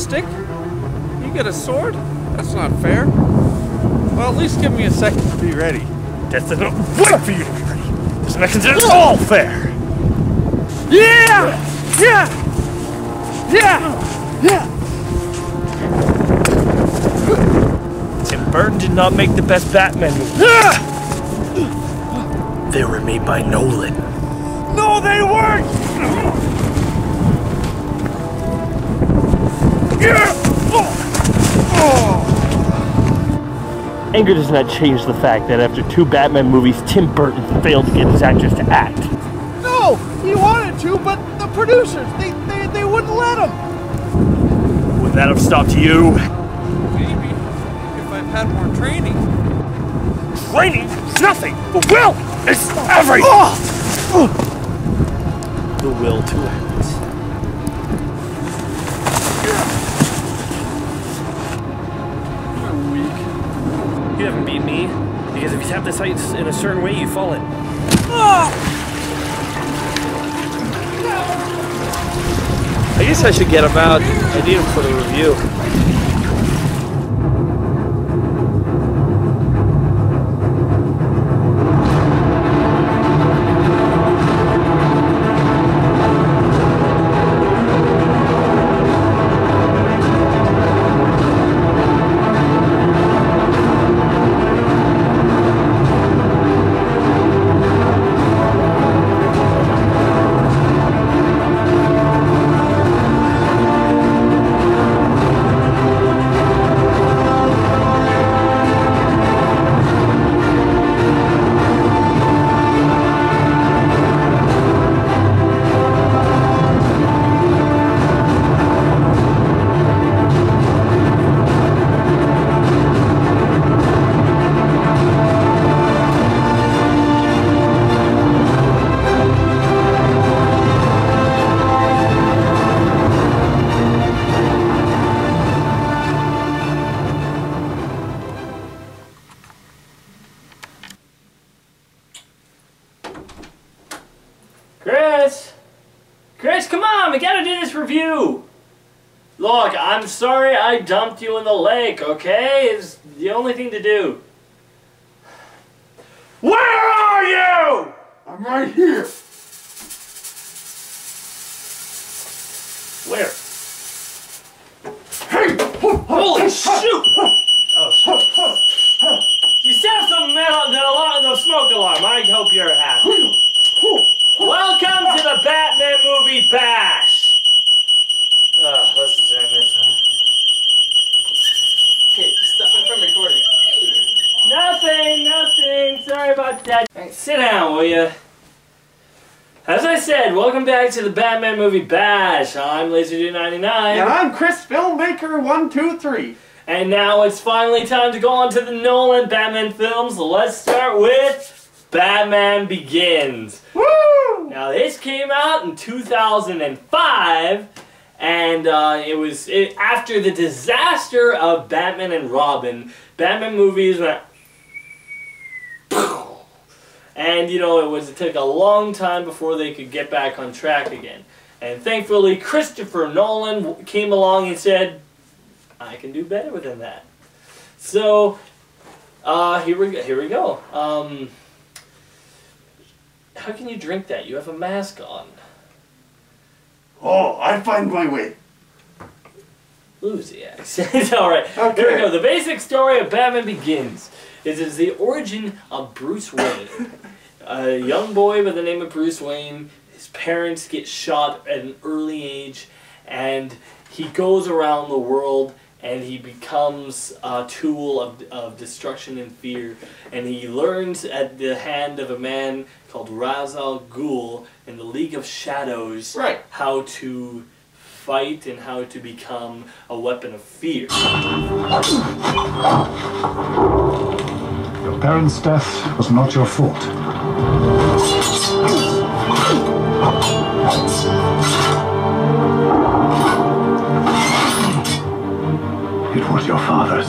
stick? You get a sword? That's not fair. Well, at least give me a second to be ready. That's enough. Wait for you to be ready. This makes it all fair. Yeah! Yeah! Yeah! Yeah! Tim Burton did not make the best Batman movies. They were made by Nolan. No, they weren't! Anger does not change the fact that after 2 Batman movies, Tim Burton failed to get his actors to act. No, he wanted to, but the producers, they wouldn't let him. Would that have stopped you? Maybe, if I'd had more training. Training is nothing. The will is everything. The will to act. You're weak. You haven't beat me, because if you tap the sights in a certain way, you fall in. I guess I should get him out. I need him for the review. Chris, come on, we gotta do this review. Look, I'm sorry I dumped you in the lake, okay? It's the only thing to do. Where are you? I'm right here. Where? Hey! Holy shoot! Oh, shoot. You set off the smoke alarm. I hope you're happy. Welcome to the Batman movie bash. Let's turn this on. Okay, stop it from recording. Nothing. Sorry about that. Right, sit down, will you? As I said, welcome back to the Batman movie bash. I'm LaserDude99. And I'm Chris Filmmaker 123. And now it's finally time to go on to the Nolan Batman films. Let's start with Batman Begins. Woo! Now this came out in 2005, and it was after the disaster of Batman and Robin. Batman movies went, and you know it took a long time before they could get back on track again. And thankfully, Christopher Nolan came along and said, I can do better than that. So, here we go. How can you drink that? You have a mask on. Oh, I find my way. Lose the accent. Alright, okay. Here we go. The basic story of Batman Begins is the origin of Bruce Wayne. A young boy by the name of Bruce Wayne. His parents get shot at an early age, and he goes around the world and he becomes a tool of destruction and fear. And he learns at the hand of a man called Ra's al Ghul in the League of Shadows how to fight and how to become a weapon of fear. Your parents' death was not your fault. It was your father's.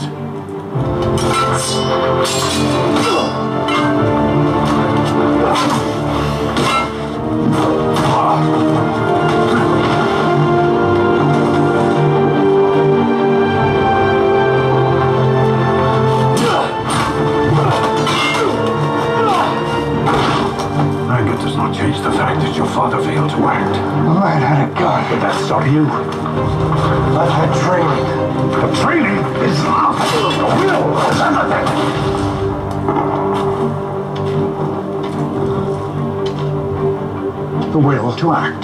stop you. I've had training. The training is nothing. The will is everything. The will to act.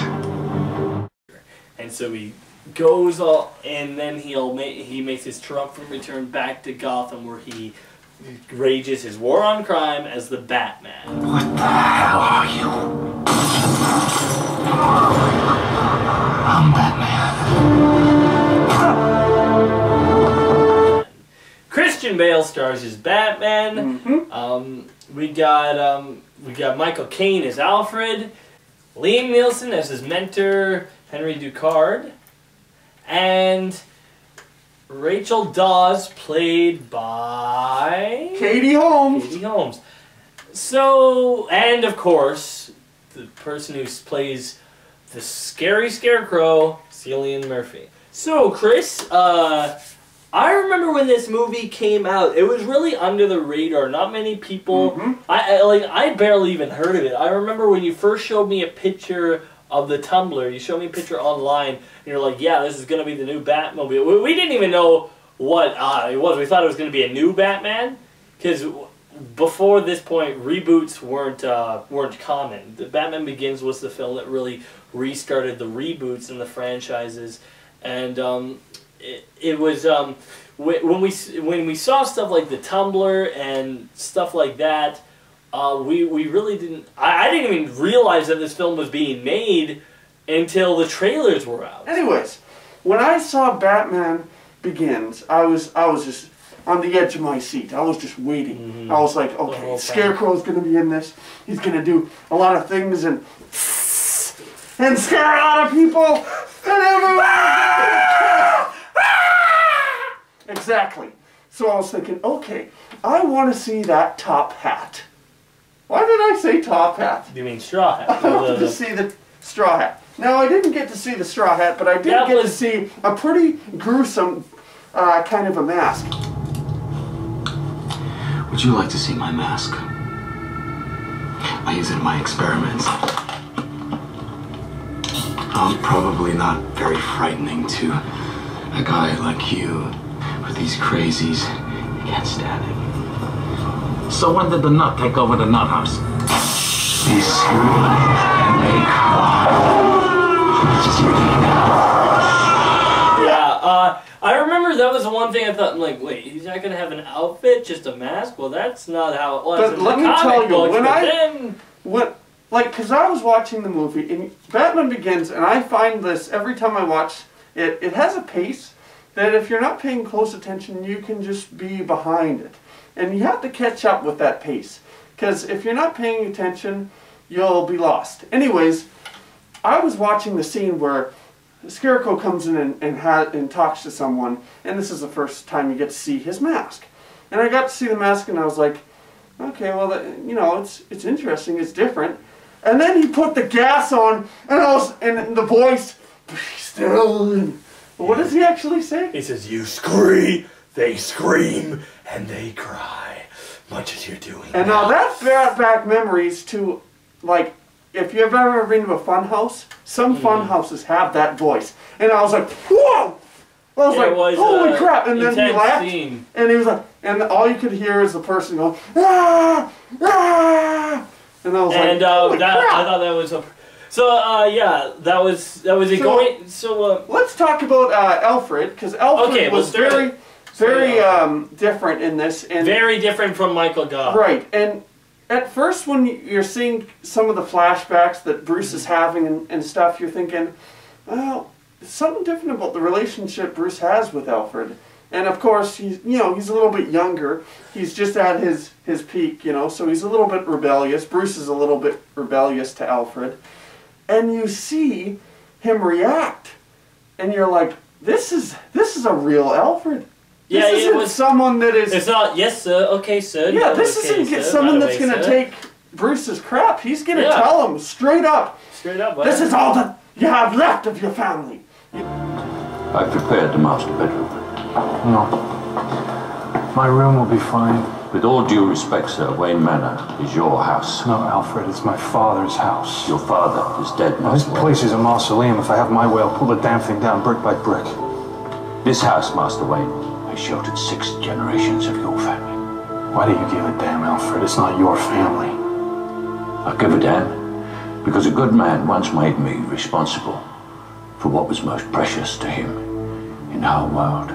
And so he goes all, and then he makes his triumphant return back to Gotham, where he rages his war on crime as the Batman. What the hell are you? I'm Batman. Christian Bale stars as Batman. We got Michael Caine as Alfred, Liam Neeson as his mentor Henry Ducard, and Rachel Dawes, played by Katie Holmes. Katie Holmes. So, and of course, the person who plays the scary Scarecrow, Cillian Murphy. So, Chris, I remember when this movie came out, it was really under the radar. Not many people, I barely even heard of it. I remember when you first showed me a picture of the Tumblr, you showed me a picture online, and you're like, yeah, this is going to be the new Batmobile. We didn't even know what it was. We thought it was going to be a new Batman, because before this point, reboots weren't common. The Batman Begins was the film that really restarted the reboots in the franchises, and it was when we saw stuff like the Tumblr and stuff like that. We really didn't. I didn't even realize that this film was being made until the trailers were out. Anyways, when I saw Batman Begins, I was just on the edge of my seat. I was just waiting. I was like, okay, Scarecrow's going to be in this. He's going to do a lot of things and scare a lot of people. And everyone. Exactly. So I was thinking, okay, I want to see that top hat. Why did I say top hat? You mean straw hat? I wanted to see the straw hat. Now, I didn't get to see the straw hat, but I did get to see a pretty gruesome kind of a mask. Would you like to see my mask? I use it in my experiments. Probably not very frightening to a guy like you. With these crazies, you can't stand it. So when did the nut take over the nut house? They scream and they cry. Yeah, I remember that was the one thing I thought, I'm like, wait, he's not going to have an outfit, just a mask? Well, that's not how it was. But let me tell you, because I was watching the movie, and Batman Begins, and I find this, every time I watch it, it has a pace that if you're not paying close attention, you can just be behind it. And you have to catch up with that pace. Because if you're not paying attention, you'll be lost. Anyways, I was watching the scene where Scarecrow comes in and talks to someone, and this is the first time you get to see his mask. And I got to see the mask, and I was like, okay, well, you know, it's interesting, it's different. And then he put the gas on, and the voice, be still. And what does he actually say? He says, you scream, they scream, and they cry, much as you're doing. And now that brought back memories to, like, if you've ever been to a fun house, some fun houses have that voice. And I was like, whoa! I was like, holy crap! And then he laughed, and he was like, and all you could hear is the person going, ah, ah! And I was like, holy crap! I thought that was yeah, that was it. Going. So let's talk about Alfred, because Alfred was very different in this, and very different from Michael Goth. Right, and at first when you're seeing some of the flashbacks that Bruce is having and stuff, you're thinking, well, there's something different about the relationship Bruce has with Alfred. And of course, he's a little bit younger. He's just at his peak, so he's a little bit rebellious. Bruce is a little bit rebellious to Alfred. And you see him react, and you're like, this is a real Alfred. Yeah, this isn't someone that is... It's not, yes sir, okay sir. Yeah, this isn't someone that's going to take Bruce's crap. He's going to tell him straight up. Straight up, this is all that you have left of your family. I prepared the master bedroom. No. My room will be fine. With all due respect, sir, Wayne Manor is your house. No, Alfred, it's my father's house. Your father is dead, Now, this place is a mausoleum. If I have my way, I'll pull the damn thing down brick by brick. This house, Master Wayne, has sheltered 6 generations of your family. Why do you give a damn, Alfred? It's not your family. I give a damn because a good man once made me responsible for what was most precious to him in the whole world.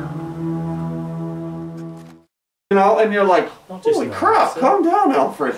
You know, and you're like, holy crap, calm down, Alfred.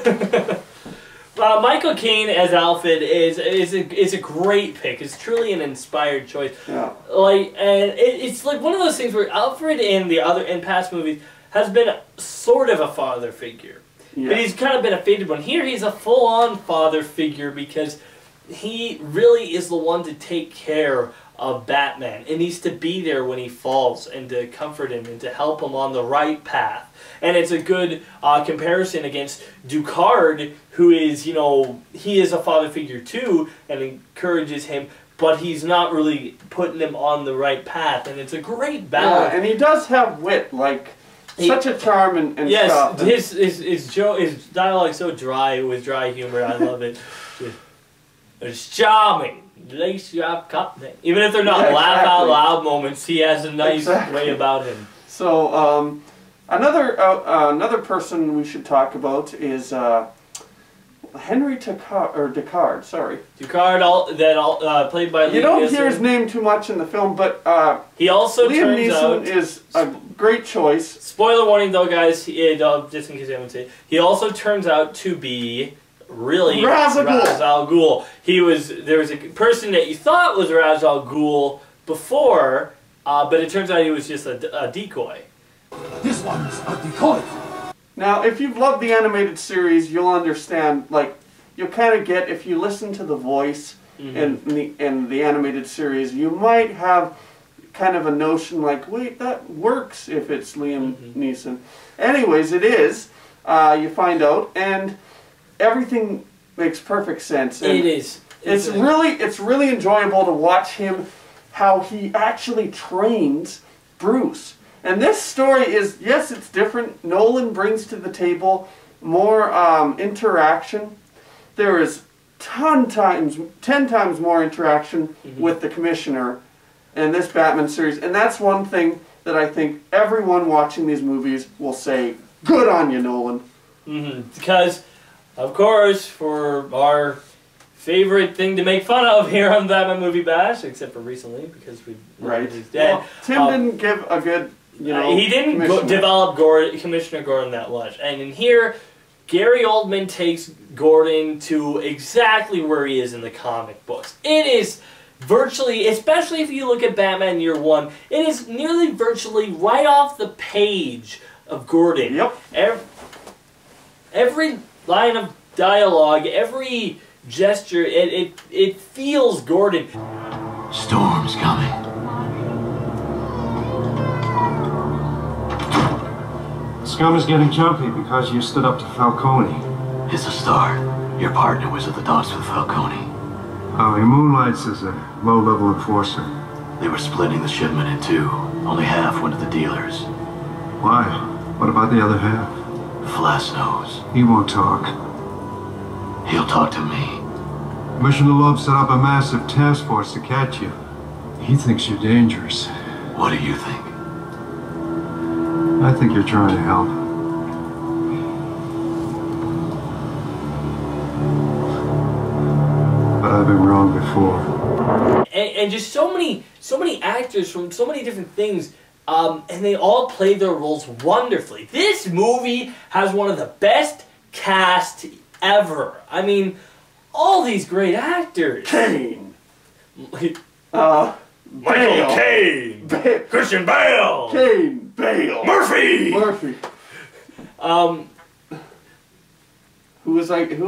Michael Caine as Alfred is a great pick. It's truly an inspired choice. Yeah. Like, and it's like one of those things where Alfred in past movies has been sort of a father figure, but he's kind of been a faded one. Here, he's a full-on father figure because he really is the one to take care of Batman. It needs to be there when he falls and to comfort him and to help him on the right path. And it's a good comparison against Ducard, who is, you know, he is a father figure too and encourages him, but he's not really putting him on the right path. And it's a great balance. Yeah, and he does have wit, like, such a charm and yes, stuff. His dialogue so dry with dry humor. I love it. It's charming. Even if they're not laugh out loud moments, he has a nice way about him. So another person we should talk about is Henry Ducard. Sorry, Ducard, played by Liam Neeson. You don't hear his name too much in the film, but he also Liam turns Neeson out is a great choice. Spoiler warning, though, guys. Just in case you haven't seen it, he also turns out to be really Ra's al Ghul. There was a person that you thought was Ra's al Ghul before, but it turns out he was just a decoy. This one's a decoy. Now, if you've loved the animated series, you'll understand. Like, you'll kind of get, if you listen to the voice in the animated series, you might have kind of a notion like, wait, that works if it's Liam Neeson. Anyways, it is. You find out, and everything makes perfect sense. And it is. It's really enjoyable to watch him, how he actually trains Bruce. And this story is, yes, it's different. Nolan brings to the table more interaction. There is 10 times more interaction with the Commissioner in this Batman series. And that's one thing that I think everyone watching these movies will say, good on you, Nolan. Because, of course, for our favorite thing to make fun of here on Batman Movie Bash, except for recently, because he's dead. Well, Tim didn't give a good, he didn't develop Commissioner Gordon that much. And in here, Gary Oldman takes Gordon to exactly where he is in the comic books. It is virtually, especially if you look at Batman Year One, it is nearly virtually right off the page of Gordon. Yep. Every line of dialogue, every gesture, it feels Gordon. Storm's coming. Scum is getting jumpy because you stood up to Falcone. It's a start. Your partner was at the docks with Falcone. Oh, he moonlights as a low-level enforcer. They were splitting the shipment in 2. Only half went to the dealers. Why? What about the other half? Flass knows. He won't talk. He'll talk to me. Commissioner Loeb set up a massive task force to catch you. He thinks you're dangerous. What do you think? I think you're trying to help. But I've been wrong before. And just so many actors from so many different things, and they all play their roles wonderfully. This movie has one of the best casts ever. I mean, all these great actors. Caine. Michael Caine. Christian Bale. Caine. Bale. Murphy. Who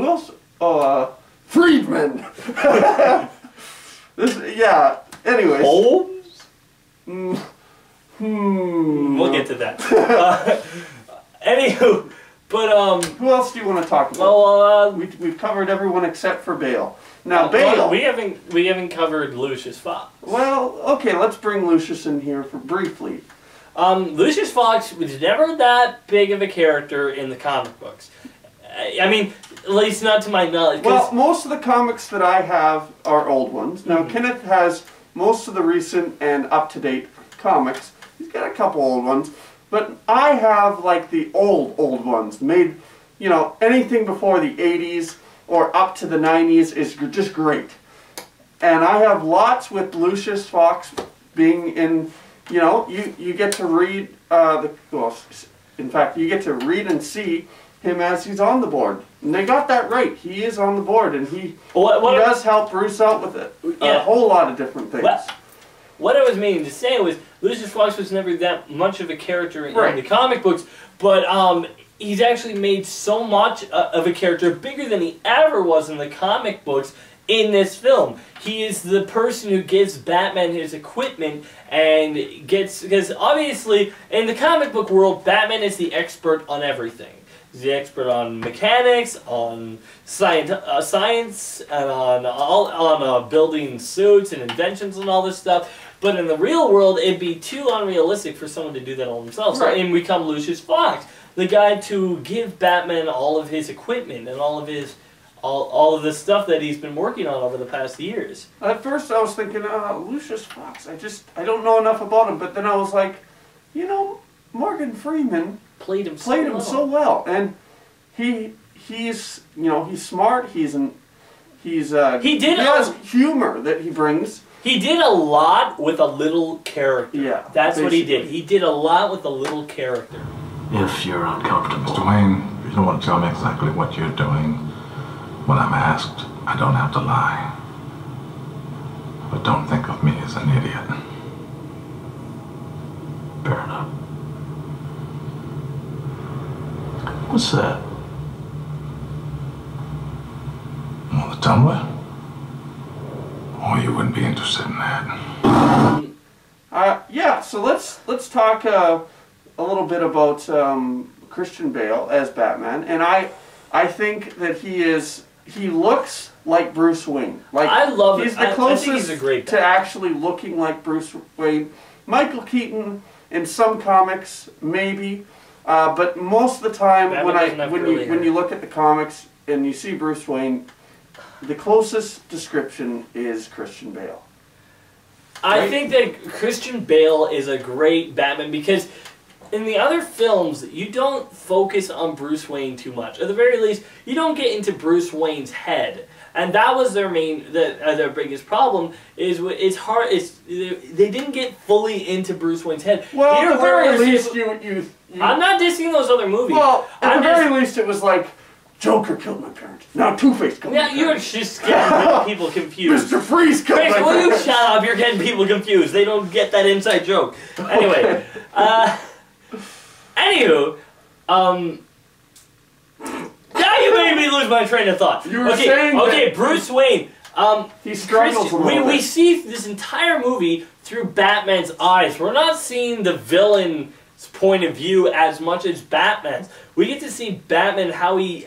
else? Oh, Friedman. Anyways. Holmes? We'll get to that. Anywho, but who else do you want to talk about? Well, we've covered everyone except for Bale. Now, Bale. We haven't covered Lucius Fox. Well, okay, let's bring Lucius in here briefly. Lucius Fox was never that big of a character in the comic books. I mean, at least not to my knowledge. Well, most of the comics that I have are old ones. Now, Kenneth has most of the recent and up-to-date comics. He's got a couple old ones. But I have, like, the old ones. Made, you know, anything before the 80s or up to the 90s is just great. And I have lots with Lucius Fox being in, you know, you get to read, in fact, you get to read and see him as he's on the board. And they got that right. He is on the board, and he does help Bruce out with it. A whole lot of different things. What I was meaning to say was Lucius Fox was never that much of a character in the comic books, but he's actually made so much of a character, bigger than he ever was in the comic books, in this film. He is the person who gives Batman his equipment and gets... Because obviously, in the comic book world, Batman is the expert on everything. He's the expert on mechanics, on science, and on building suits and inventions and all this stuff. But in the real world, it'd be too unrealistic for someone to do that all themselves. Right. So in we come Lucius Fox, the guy to give Batman all of his equipment and all of his... all of the stuff that he's been working on over the past years. At first I was thinking, Lucius Fox, I don't know enough about him, but then I was like, you know, Morgan Freeman played him so well. And he's, you know, he's smart, he has humor that he brings. He did a lot with a little character. Yeah. That's what he did. He did a lot with a little character. If you're uncomfortable, Mr. Wayne, you don't want to tell me exactly what you're doing. When I'm asked, I don't have to lie. But don't think of me as an idiot. Fair enough. What's that? Oh, the tumbler? Oh, you wouldn't be interested in that. Yeah, so let's talk a little bit about Christian Bale as Batman. And I think that he looks like Bruce Wayne. Like, I love he's it. the closest I think he's a great to actually looking like Bruce Wayne. Michael Keaton in some comics, maybe, but most of the time when you look at the comics and you see Bruce Wayne, the closest description is Christian Bale. I think that Christian Bale is a great Batman because in the other films, you don't focus on Bruce Wayne too much. At the very least, you don't get into Bruce Wayne's head. And that was their their biggest problem, is it's hard, they didn't get fully into Bruce Wayne's head. Well, at the very least, I'm not dissing those other movies. Well, at the very least, it was like, Joker killed my parents. Now Two-Face killed my parents. You're just getting people confused. Mr. Freeze killed my parents. Will you shut up? You're getting people confused. They don't get that inside joke. Anyway, anywho, now you made me lose my train of thought. You were saying that Bruce Wayne. He struggles a little bit. We see this entire movie through Batman's eyes. We're not seeing the villain's point of view as much as Batman's. We get to see Batman how he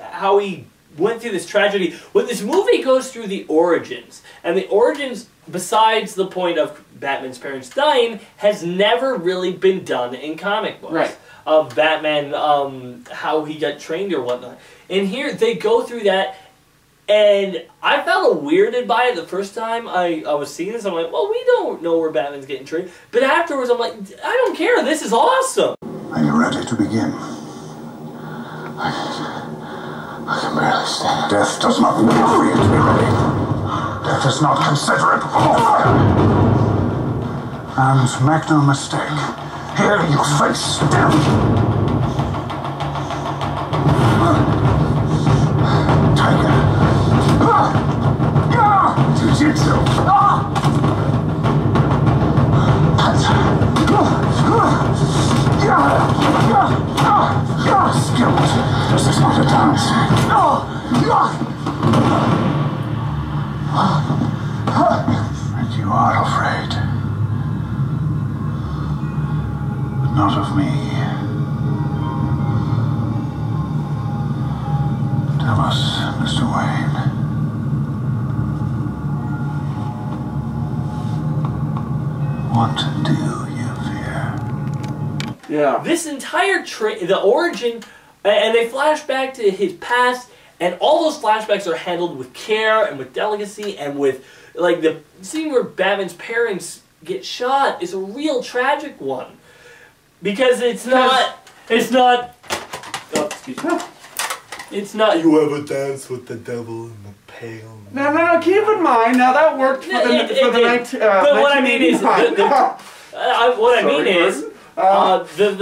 went through this tragedy. When this movie goes through the origins, and the origins, besides the point of Batman's parents dying, has never really been done in comic books. Right. Of Batman, how he got trained or whatnot. And here, they go through that, and I felt weirded by it the first time I was seeing this. I'm like, well, we don't know where Batman's getting trained. But afterwards, I'm like, I don't care, this is awesome. Are you ready to begin? I can barely stand. Death does not wait for you to be ready. Death is not considerate. And make no mistake, here you face death. Tiger. Jiu-jitsu. Skills. This is not a dance. And you are afraid. But not of me. Tell us, Mr. Wayne. What do you fear? Yeah. This entire the origin, and they flash back to his past, and all those flashbacks are handled with care and with delicacy and with, like, the scene where Batman's parents get shot is a real tragic one. Because it's not, oh, excuse me. It's not, you ever dance with the devil in the pale. No, keep in mind, now that worked for the night. But what I mean is, the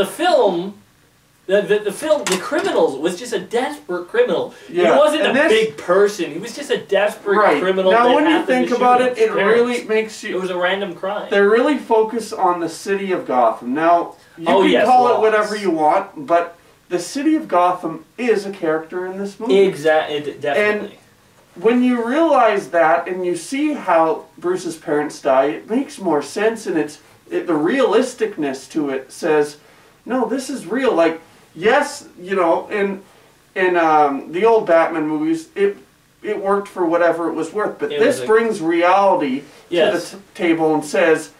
film, the criminal was just a desperate criminal. Yeah. He wasn't a big person. He was just a desperate criminal. Now, when you think about it, it really makes you. It was a random crime. They really focus on the city of Gotham. Now, you can call it whatever you want, but the city of Gotham is a character in this movie. Exactly, definitely. And when you realize that, and you see how Bruce's parents die, it makes more sense, and the realisticness to it says, no, this is real. Like, yes, you know, in the old Batman movies, it worked for whatever it was worth, but this brings reality to the table and says,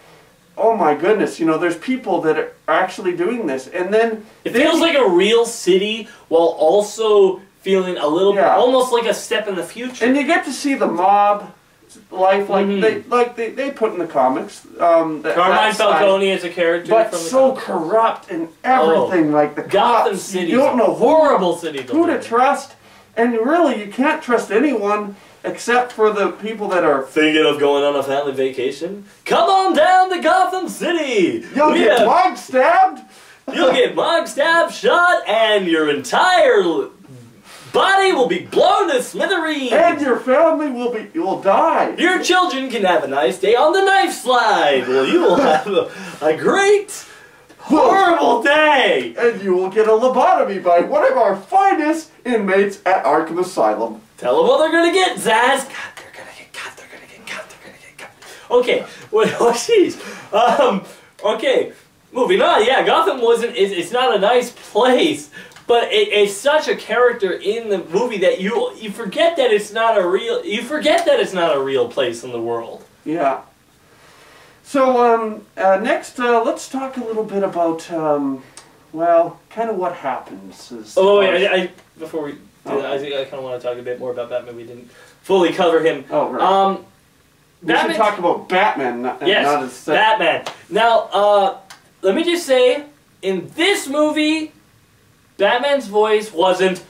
oh my goodness, you know, there's people that are actually doing this. And then it feels like a real city while also feeling a little bit, almost like a step in the future. And you get to see the mob life like they put in the comics. Carmine Falcone is a character, but from the so comics. Corrupt and everything, like the Gotham cops. City, you don't know horrible city who to trust, and really you can't trust anyone except for the people that are thinking of going on a family vacation. Come on down to Gotham City. You'll get mugged, stabbed. You'll get mugged, stabbed, shot, and your entire body will be blown to smithereens. And your family will die. Your children can have a nice day on the knife slide. Well, you will have a great, horrible day. And you will get a lobotomy by one of our finest inmates at Arkham Asylum. Tell them what they're gonna get, Zaz. God, they're gonna get cut. They're gonna get cut. They're gonna get cut. Okay. Well, jeez. Okay. Moving on. Yeah, Gotham it's not a nice place. But it's such a character in the movie that you forget that it's not a real place in the world. Yeah. So next let's talk a little bit about well, kind of what happens. Before we do that, I kind of want to talk a bit more about Batman. We didn't fully cover him. Oh right. We should talk about Batman, not his Batman. Now, let me just say, in this movie, Batman's voice wasn't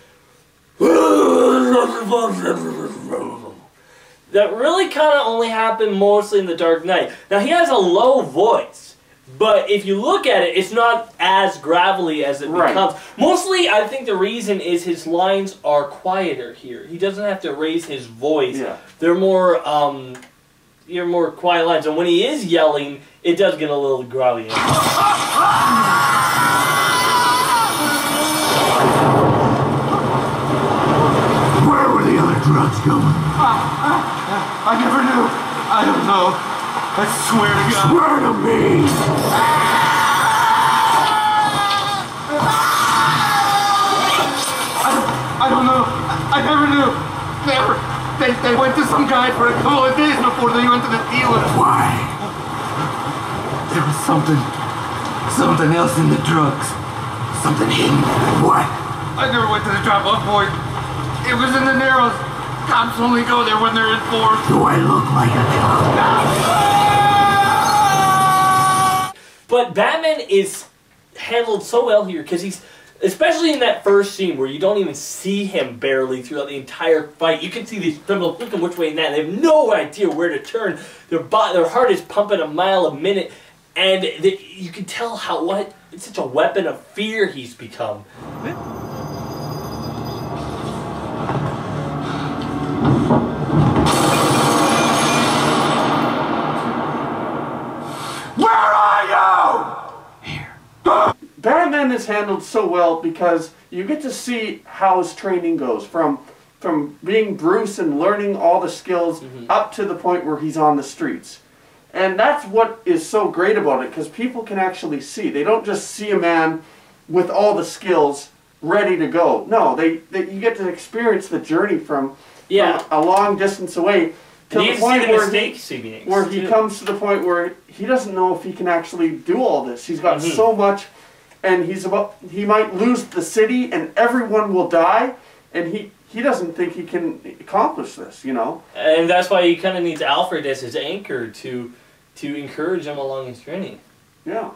that really kind of only happened mostly in The Dark Knight. Now, he has a low voice, but if you look at it, it's not as gravelly as it becomes. Mostly, I think the reason is his lines are quieter here. He doesn't have to raise his voice. Yeah. They're more, more quiet lines. And when he is yelling, it does get a little growly. Where were the other drugs going? I never knew. I don't know. I swear to God. Swear to me! I don't know. I never knew. Never. They went to some guy for a couple of days before they went to the dealer. Why? There was something else in the drugs. Something hidden. What? I never went to the drop-off point. It was in the Narrows. Cops only go there when they're in force. Do I look like a cop? But Batman is handled so well here because he's, especially in that first scene where you don't even see him barely throughout the entire fight. You can see these criminals looking which way and that. They have no idea where to turn. Their heart is pumping a mile a minute, and you can tell it's such a weapon of fear he's become. Where are you? Here. Batman is handled so well because you get to see how his training goes from being Bruce and learning all the skills up to the point where he's on the streets. And that's what is so great about it, because people can actually see. They don't just see a man with all the skills ready to go. No, you get to experience the journey from a long distance away to the point where he comes to the point where he doesn't know if he can actually do all this. He's got so much and he might lose the city and everyone will die, and he doesn't think he can accomplish this, you know. And that's why he kind of needs Alfred as his anchor to encourage him along his journey. Yeah.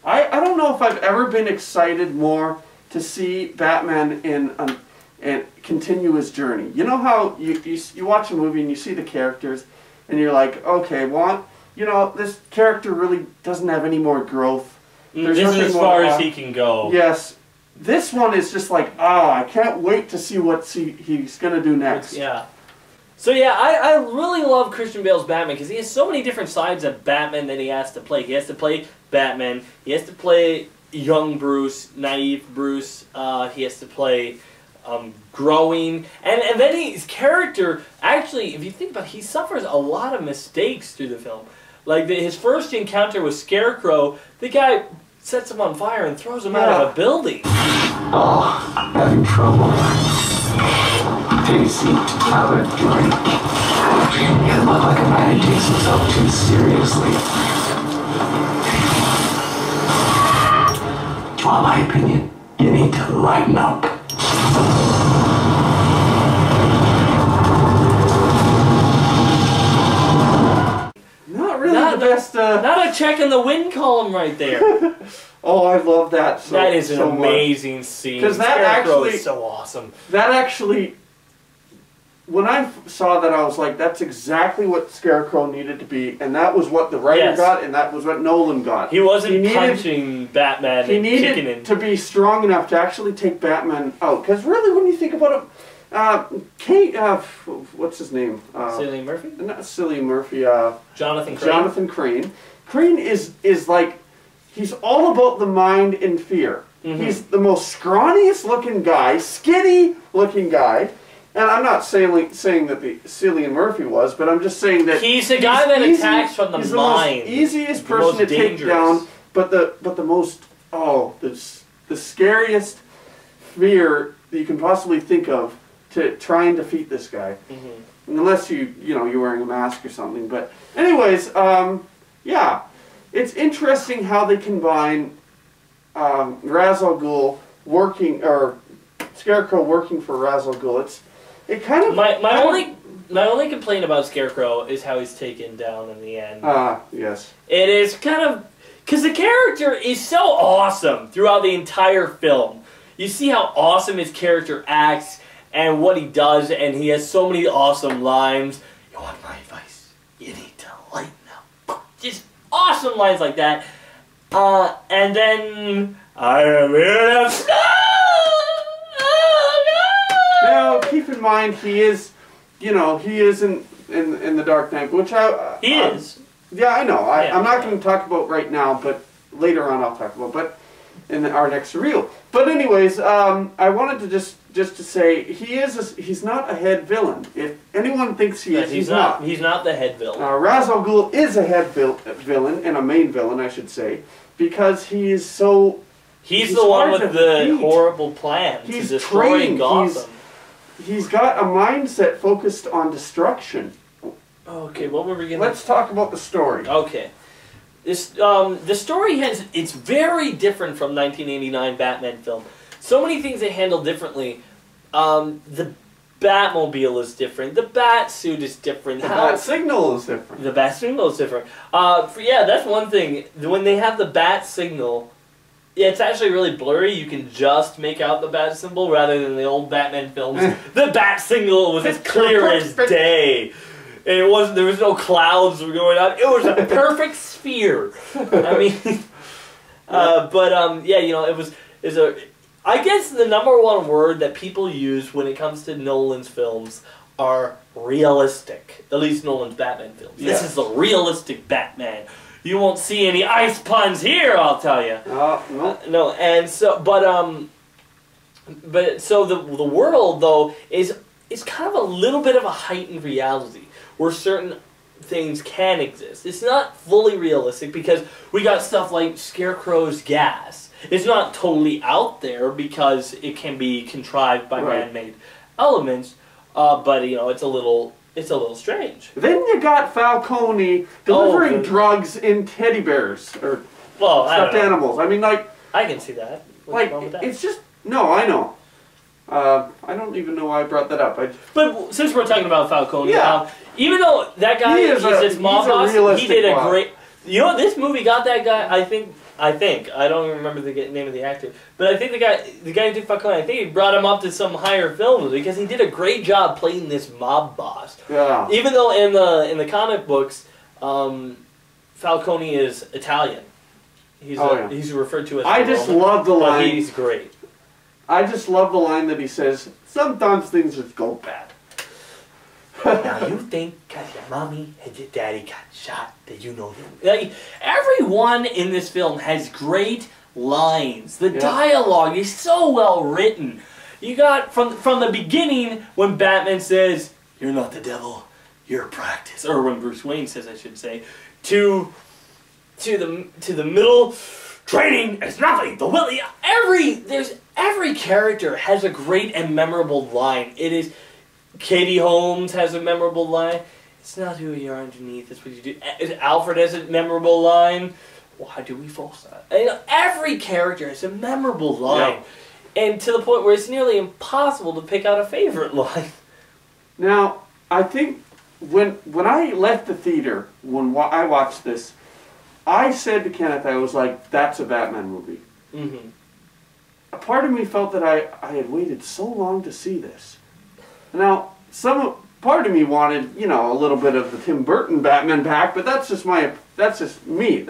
I don't know if I've ever been excited more to see Batman and continue his journey. You know how you watch a movie and you see the characters and you're like, okay, well, you know, this character really doesn't have any more growth. This is as far as he can go. Yes. This one is just like, I can't wait to see what he's going to do next. Yeah. So yeah, I really love Christian Bale's Batman because he has so many different sides of Batman that he has to play. He has to play Batman. He has to play young Bruce, naive Bruce. He has to play growing. And then his character, actually, if you think about it, he suffers a lot of mistakes through the film. Like his first encounter with Scarecrow, the guy sets him on fire and throws him out of a building. Oh, I'm having trouble. Take a seat. Have a drink. You look like a man who takes himself too seriously. Well, in my opinion, you need to lighten up. Not really the best. Not a check in the win column right there. Oh, I love that. That is an amazing scene. Because that Scarecrow actually is so awesome. That actually, when I saw that, I was like, that's exactly what Scarecrow needed to be, and that was what the writer got, and that was what Nolan got. He wasn't punching Batman and kicking him. He needed to be strong enough to actually take Batman out. Because really, when you think about it, what's his name? Cillian Murphy? Not Cillian Murphy. Jonathan Crane. Jonathan Crane. Crane is like, he's all about the mind and fear. Mm-hmm. He's the most scrawniest looking guy, skinny looking guy. And I'm not saying that the Cillian Murphy was, but I'm just saying that he's a guy that attacks from the mind. He's the most easiest person to take down, but the most the scariest fear that you can possibly think of to try and defeat this guy, unless you're wearing a mask or something. But anyways, yeah, it's interesting how they combine Ra's al Ghul Scarecrow working for Ra's al Ghul. It kind of my only complaint about Scarecrow is how he's taken down in the end. Yes. It is kind of because the character is so awesome throughout the entire film. You see how awesome his character acts and what he does, and he has so many awesome lines. You want my advice? You need to lighten up. Just awesome lines like that. And then I am here to Now, keep in mind, he is in the Dark Knight, which he is. Yeah, I know. I'm not going to talk about right now, but later on I'll talk about. But in our next reel. But anyways, I wanted to just to say he's not a head villain. If anyone thinks he is, he's not. He's not the head villain. Ra's al Ghul is a head villain and a main villain, I should say, because he is so. He's the one with the horrible plan to destroy Gotham. He's got a mindset focused on destruction. Okay, what were we going to... Let's talk about the story. Okay. The story it's very different from 1989 Batman film. So many things they handle differently. The Batmobile is different. The Bat suit is different. The Bat signal is different. The Bat signal is different. Yeah, that's one thing. When they have the Bat signal... Yeah, it's actually really blurry. You can just make out the bat symbol rather than the old Batman films. The bat signal was as clear as day. And it wasn't. There was no clouds going on. It was a perfect sphere. I mean, yeah, it was. I guess the #1 word that people use when it comes to Nolan's films are realistic. At least Nolan's Batman films. Yes. This is the realistic Batman. You won't see any ice puns here, I'll tell you. No. No, and so, but so the world though is kind of a little bit of a heightened reality where certain things can exist. It's not fully realistic because we got stuff like Scarecrow's gas. It's not totally out there because it can be contrived by man-made elements, but it's a little strange. Then you got Falcone delivering drugs in teddy bears or stuffed animals. I mean, like I can see that. What's wrong with that? it's just no. I know. I don't even know why I brought that up. But since we're talking about Falcone, Yeah. Even though that guy is this mob boss, he did a great. You know, this movie got that guy. I think. I don't even remember the name of the actor, but I think the guy who did Falcone, I think he brought him up to some higher films because he did a great job playing this mob boss. Yeah. Even though in the comic books, Falcone is Italian. He's referred to as. I just love the line. But he's great. I just love the line that he says, sometimes things just go bad. Now you think because your mommy and your daddy got shot that you know them. Like, everyone in this film has great lines. The dialogue is so well written. You got from the beginning when Batman says, "You're not the devil, you're practice," or when Bruce Wayne says, I should say, to the middle. Training is nothing. The will. Every character has a great and memorable line. It is. Katie Holmes has a memorable line. It's not who you are underneath. It's what you do. Alfred has a memorable line. Why do we false that? Every character has a memorable line, and to the point where it's nearly impossible to pick out a favorite line. Now, I think when I left the theater when I watched this. I said to Kenneth, I was like, that's a Batman movie. Mm-hmm. A part of me felt that I had waited so long to see this. Now, part of me wanted, a little bit of the Tim Burton Batman back, but that's just me,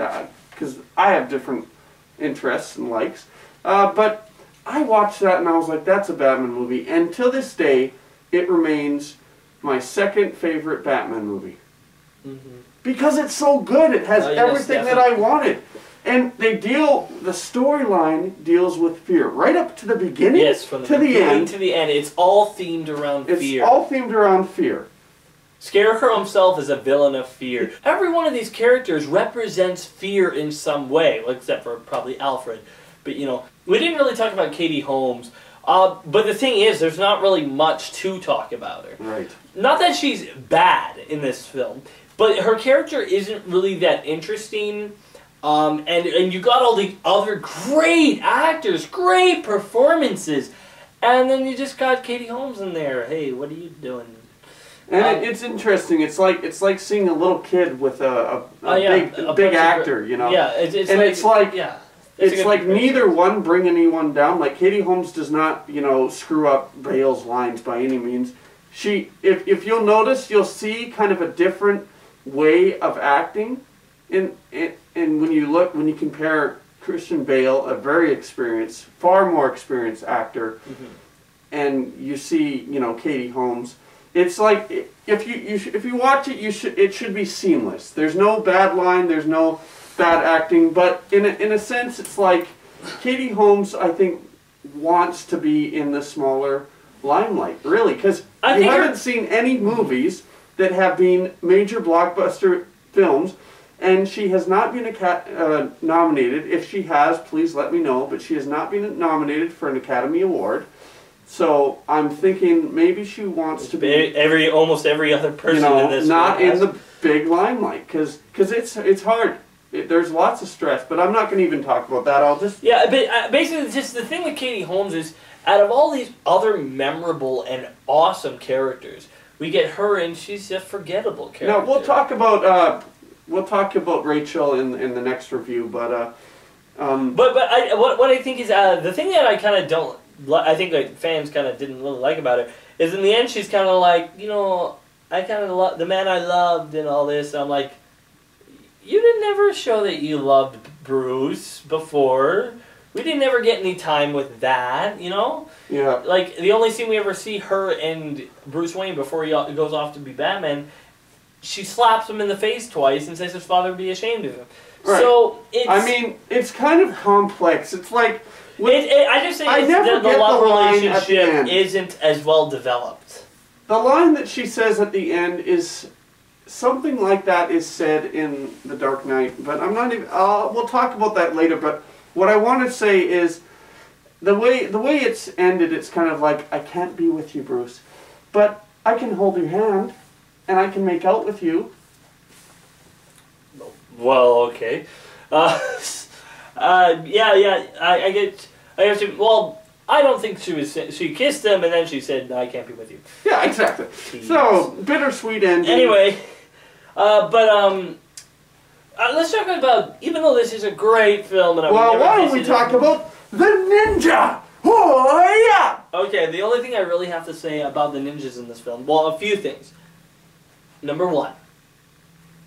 because I have different interests and likes. But I watched that and I was like, that's a Batman movie. And to this day, it remains my second favorite Batman movie. Mm-hmm. Because it's so good. It has everything that I wanted. And the storyline deals with fear. Right up to the beginning from the beginning to the end. It's all themed around fear. It's all themed around fear. Scarecrow himself is a villain of fear. Every one of these characters represents fear in some way, except for probably Alfred. But, we didn't really talk about Katie Holmes. But the thing is, there's not really much to talk about her. Right. Not that she's bad in this film. But her character isn't really that interesting, and you got all the other great actors, great performances, and then you just got Katie Holmes in there. Hey, what are you doing? And it's interesting. It's like seeing a little kid with a big actor, Yeah, it's like neither one bring anyone down. Like Katie Holmes does not, screw up Bale's lines by any means. If you'll notice, you'll see kind of a different way of acting, and when you compare Christian Bale, a very experienced, far more experienced actor, and you see Katie Holmes, it's like if you watch it, it should be seamless. There's no bad line, there's no bad acting, but in a sense, it's like Katie Holmes, I think, wants to be in the smaller limelight, really, because you haven't seen any movies that have been major blockbuster films, and she has not been nominated. If she has, please let me know, but she has not been nominated for an Academy Award. So I'm thinking maybe she wants to be almost every other person in this not in the big limelight, because it's hard. There's lots of stress, but I'm not going to even talk about that. I'll just but basically, just the thing with Katie Holmes is, out of all these other memorable and awesome characters, we get her, and she's a forgettable character. Now we'll talk about Rachel in the next review, but what I think is the thing that I kind of don't. I think like fans kind of didn't really like about her is in the end she's kind of like, I kind of love the man I loved and all this. I'm like, you didn't ever show that you loved Bruce before. We didn't ever get any time with that, Yeah. Like, the only scene we ever see her and Bruce Wayne before he goes off to be Batman, she slaps him in the face twice and says his father would be ashamed of him. Right. So, it's kind of complex. It's like... I just think the love relationship isn't as well developed. The line that she says at the end is... Something like that is said in The Dark Knight, but I'm not even... we'll talk about that later, but... What I want to say is, the way it's ended, it's kind of like, I can't be with you, Bruce, but I can hold your hand, and I can make out with you. Well, okay. I get. Well, I don't think she kissed him and then she said, "No, I can't be with you." Yeah, exactly. Jeez. So bittersweet ending. Anyway, let's talk about. Even though this is a great film, and why don't we talk about the ninja? Oh yeah. Okay, the only thing I really have to say about the ninjas in this film, well, a few things. Number one,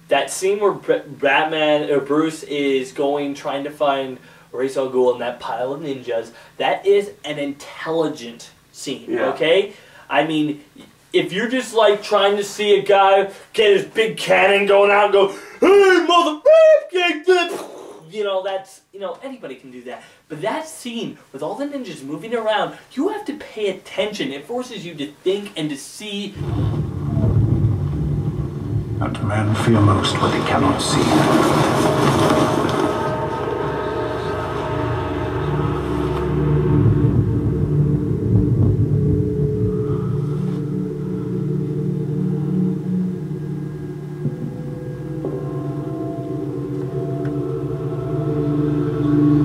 that scene where Batman or Bruce is trying to find Ra's al Ghul in that pile of ninjas. That is an intelligent scene. Yeah. Okay, I mean, if you're just like trying to see a guy get his big cannon going out and go, "Hey, motherfucker!" You know, that's, anybody can do that. But that scene, with all the ninjas moving around, you have to pay attention. It forces you to think and to see. And men fear most what they cannot see.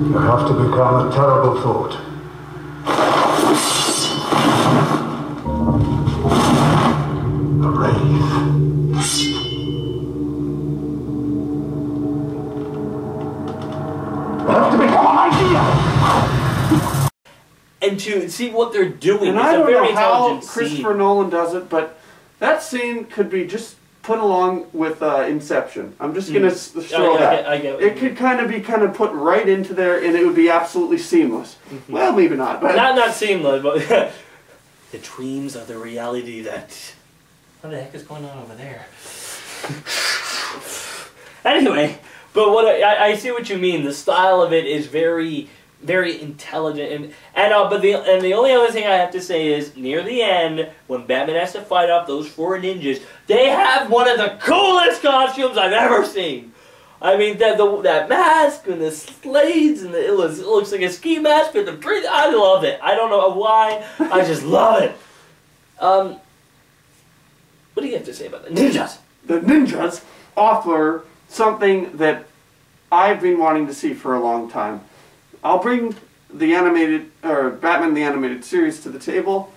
You have to become a terrible thought. A wraith. You have to become an idea! And to see what they're doing. And it's I don't a very know how intelligent Christopher scene. Nolan does it, but that scene could be just put along with Inception. I'm just gonna throw that. I get it could kind of put right into there, and it would be absolutely seamless. Well, maybe not, but Not seamless, but the dreams are the reality that. What the heck is going on over there? Anyway, but what I see what you mean. The style of it is very, very intelligent, but the only other thing I have to say is near the end when Batman has to fight off those 4 ninjas, they have one of the coolest costumes I've ever seen. I mean that mask and the slades and it looks like a ski mask with the breath. I love it. I don't know why. I just love it. What do you have to say about the ninjas? the ninjas offer something that I've been wanting to see for a long time. I'll bring the animated, or Batman the Animated Series to the table.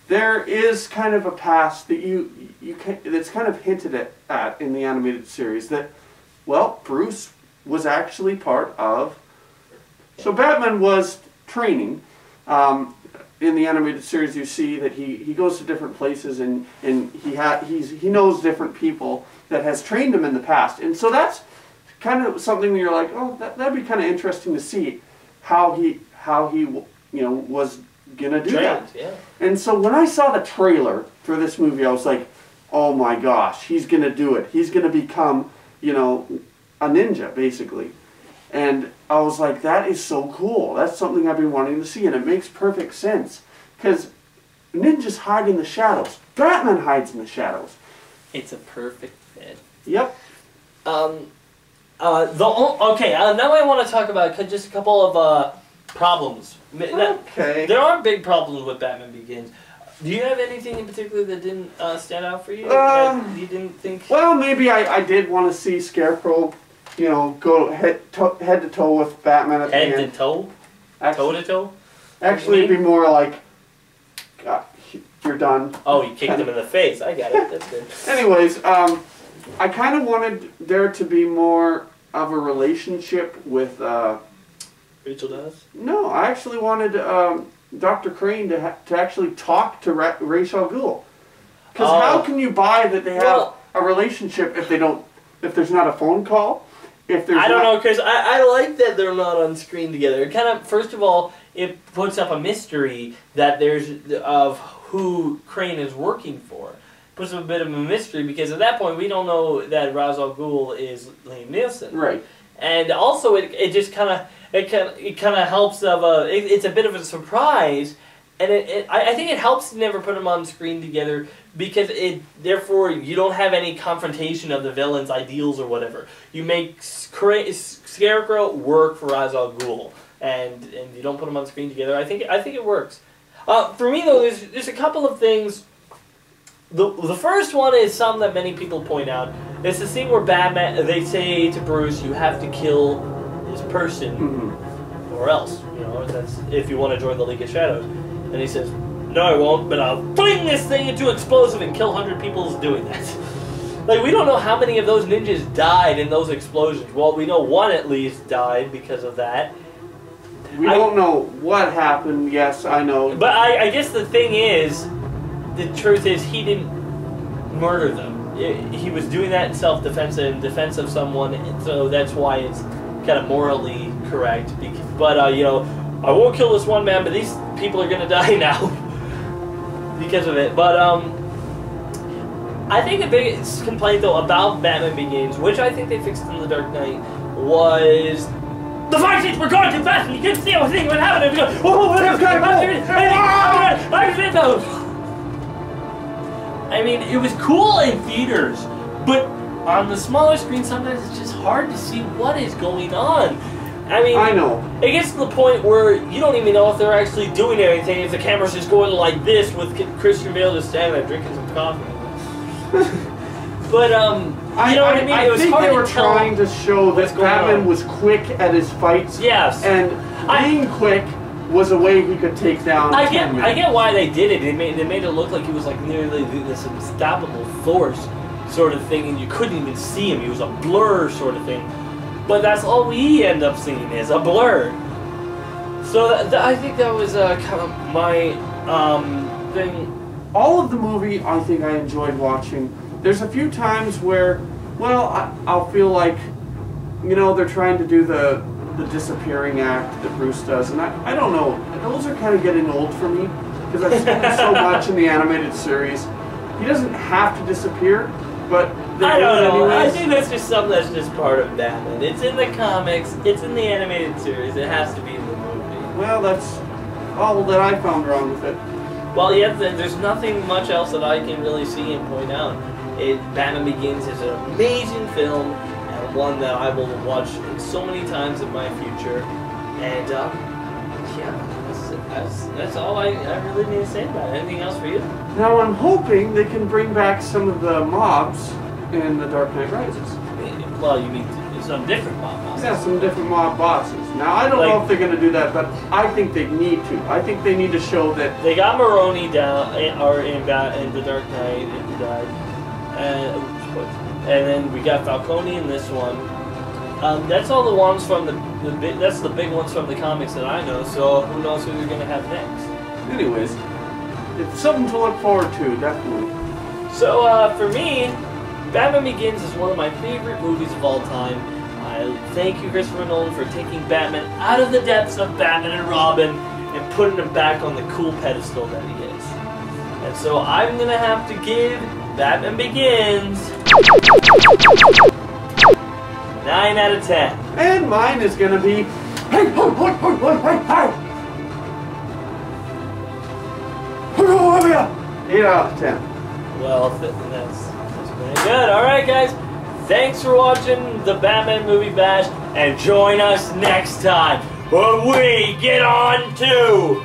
There is kind of a past that that's kind of hinted at in the animated series that, well, Bruce was actually part of. So Batman was training. In the animated series, you see that he goes to different places and he knows different people that has trained him in the past, and so that's kind of something where you're like, oh, that'd be kind of interesting to see how he was gonna do that. Yeah. And so when I saw the trailer for this movie, I was like, oh my gosh, he's gonna do it. He's gonna become, a ninja basically. And I was like, that is so cool. That's something I've been wanting to see, and it makes perfect sense. Because ninjas hide in the shadows. Batman hides in the shadows. It's a perfect fit. Yep. Now I want to talk about just a couple of problems. Okay. There are big problems with Batman Begins. Do you have anything in particular that didn't stand out for you? You didn't think? Well, maybe I did want to see Scarecrow, go head to toe with Batman at the end. Head to toe? Actually, Toe to toe? Actually, it'd be more like, you're done. Oh, you kicked him in the face. I got it. That's good. Anyways, I kind of wanted there to be more of a relationship with. Rachel Dawes? No, I actually wanted Dr. Crane to actually talk to Ra's al Ghul. Because how can you buy that they have a relationship if there's not a phone call? If there's I don't know, because I like that they're not on screen together. It kind of, first of all, it puts up a mystery that of who Crane is working for. Puts up a bit of a mystery because at that point we don't know that Ra's al Ghul is Liam Neeson. Right. And also it just kind of helps it's a bit of a surprise, and I think it helps to never put them on screen together because therefore you don't have any confrontation of the villain's ideals or whatever. You make Scarecrow work for Ra's al Ghul, and you don't put them on screen together. I think it works. For me though, there's a couple of things. The first one is something that many people point out. It's the scene where Batman, they say to Bruce, you have to kill this person, Mm-hmm. or else, you know, that's if you want to join the League of Shadows. And he says, no, I won't, but I'll fling this thing into explosive and kill 100 people doing that. Like, we don't know how many of those ninjas died in those explosions. Well, we know one at least died because of that. We don't know what happened, yes, I know. But I guess the thing is, the truth is, he didn't murder them. He was doing that in self-defense, in defense of someone, so that's why it's kind of morally correct. But, you know, I won't kill this one man, but these people are going to die now because of it. But, I think the biggest complaint, though, about Batman Begins, which I think they fixed in The Dark Knight, was the fight scenes were going too fast and you couldn't see everything what happened. And you go, oh, I mean, it was cool in theaters, but on the smaller screen, sometimes it's just hard to see what is going on. I mean, I know. It gets to the point where you don't even know if they're actually doing anything, if the camera's just going like this with Christian Bale just standing there drinking some coffee. But, you know what I mean? It was think hard they were to tell trying to show that Batman was quick at his fights. Yes. And being quick was a way he could take down I get why they did it. They made it look like he was like nearly this unstoppable force sort of thing, and you couldn't even see him. He was a blur sort of thing. But that's all we end up seeing is a blur. So I think that was kind of my thing. All of the movie, I think I enjoyed watching. There's a few times where, well, I'll feel like, you know, they're trying to do the disappearing act that Bruce does, and I don't know. Those are kind of getting old for me because I've seen him so much in the animated series. He doesn't have to disappear, but I don't know. anyways. I think that's just something that's just part of Batman. It's in the comics. It's in the animated series. It has to be in the movie. Well, that's all that I found wrong with it. Well, yeah, there's nothing much else that I can really see and point out. Batman Begins is an amazing film, and one that I will watch so many times in my future. And, yeah, that's all I really need to say about it. Anything else for you? Now, I'm hoping they can bring back some of the mobs in The Dark Knight Rises. Well, you mean some different mob bosses? Yeah, some different mob bosses. Now, I don't know if they're going to do that, but I think they need to. I think they need to show that... They got Maroni down, or in The Dark Knight, and he died. And then we got Falcone in this one. That's all the ones from that's the big ones from the comics that I know, so who knows who they're going to have next. Anyways, it's something to look forward to, definitely. So, for me, Batman Begins is one of my favorite movies of all time. I thank you, Christopher Nolan, for taking Batman out of the depths of Batman and Robin and putting him back on the cool pedestal that he is. And so I'm going to have to give Batman Begins 9 out of 10. And mine is going to be... Hey, hey, hey, hey, hey, hey, hey. 8 out of 10. Well, that's pretty good. Alright, guys. Thanks for watching the Batman Movie Bash, and join us next time when we get on to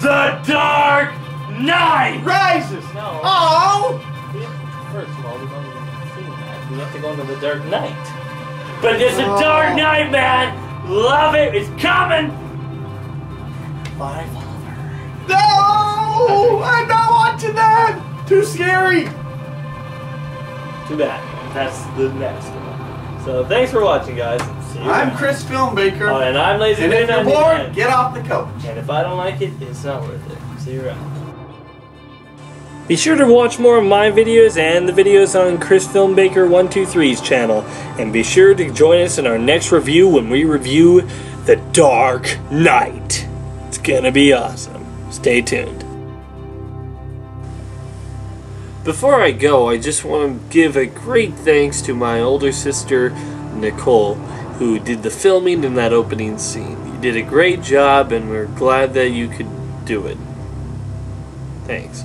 The Dark Knight Rises! No. Oh! First of all, we don't even see that. We have to go into The Dark Knight. But it's a Dark Knight, man! Love it! It's coming! My father. No! I'm not watching that! Too scary! Too bad. That's the next one. So thanks for watching, guys. See you I'm around. Chris Filmbaker. Oh, and I'm Lazy And if you're Man. bored, get off the couch. And if I don't like it, it's not worth it. See you around. Be sure to watch more of my videos and the videos on Chris Filmbaker 123's channel. And be sure to join us in our next review when we review The Dark Knight. It's gonna be awesome. Stay tuned. Before I go, I just want to give a great thanks to my older sister, Nicole, who did the filming in that opening scene. You did a great job, and we're glad that you could do it. Thanks.